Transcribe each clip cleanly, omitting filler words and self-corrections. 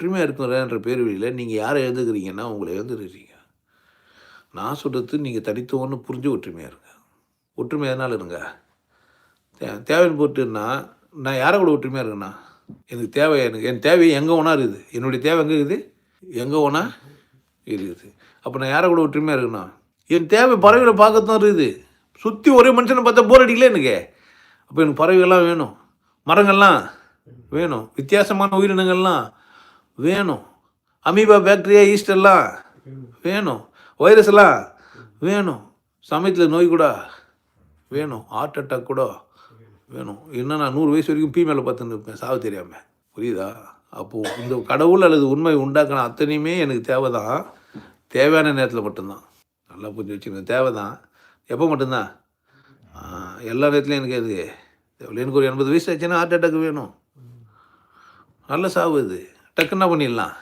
ஒற்றுமையாக இருக்கிறன்ற பேர் வழியில் நீங்கள் யாரை எழுந்துக்கிறீங்கன்னா உங்களை எழுந்துக்கிறீங்க. நான் சொல்கிறது நீங்கள் தனித்துவம்னு புரிஞ்சு ஒற்றுமையாக இருங்க. ஒற்றுமை எதனால் இருங்க. தேவைன்னு போட்டுன்னா நான் யாரை கூட ஒற்றுமையாக இருக்கேண்ணா, எனக்கு தேவை, என் தேவை எங்கே ஒன்றா இருக்குது, என்னுடைய தேவை எங்கே இருக்குது, எங்கே ஒன்றா இருக்குது. அப்போ நான் யாரை கூட ஒற்றுமையாக இருக்குண்ணா, என் தேவை பறவைகளை பார்க்கத்தான் இருக்குது. சுற்றி ஒரே மனுஷனை பார்த்தா போர் அடிக்கல எனக்கு. அப்போ எனக்கு பறவைகள்லாம் வேணும், மரங்கள்லாம் வேணும், வித்தியாசமான உயிரினங்கள்லாம் வேணும், அமீபா பாக்டீரியா ஈஸ்டெல்லாம் வேணும், வைரஸ் எல்லாம் வேணும், சமயத்தில் நோய் கூட வேணும், ஹார்ட் அட்டாக் கூட வேணும். இன்னும் நான் 100 வயசு வரைக்கும் மேலே பார்த்துன்னு இருப்பேன் சாவு தெரியாமல். புரியுதா? அப்போது இந்த கடவுள் அல்லது உண்மை உண்டாக்கின அத்தனையுமே எனக்கு தேவை தான். தேவையான நேரத்தில் மட்டும்தான். நல்லா புரிஞ்சு வச்சுக்கோங்க. தேவை தான். எப்போ மட்டும்தான்? எல்லா நேரத்துலையும் எனக்கு அது எனக்கு ஒரு 80 வயசு ஆச்சுன்னா ஹார்ட் அட்டாக் வேணும். நல்ல சாவு இது. டக்குன்னா பண்ணிடலாம்,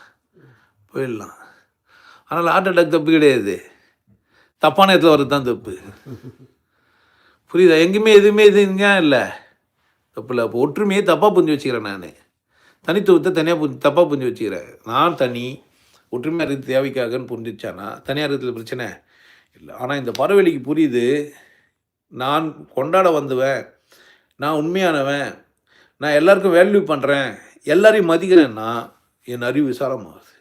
போயிடலாம். அதனால் ஹார்ட் அட்டாக் தப்பு கிடையாது, தப்பான இடத்துல வர்றது தான் தப்பு. புரியுதா? எங்கேயுமே எதுவுமே இதுங்க இல்லை, தப்பு இல்லை. அப்போ ஒற்றுமையை தப்பாக புரிஞ்சு வச்சுக்கிறேன். நான் தனித்துவத்தை தனியாக தப்பாக புரிஞ்சு வச்சுக்கிறேன். நான் தனி, ஒற்றுமையாக இருக்கிறது தேவைக்காகன்னு புரிஞ்சிச்சானா தனியாக இருக்கிறது பிரச்சனை இல்லை. ஆனால் இந்த பறவெளிக்கு புரியுது, நான் கொண்டாட வந்துவேன், நான் உண்மையானவன், நான் எல்லாருக்கும் வேல்யூ பண்ணுறேன், எல்லாரையும் மதிக்கிறேன்னா என் அறிவு விசாலமாகுது.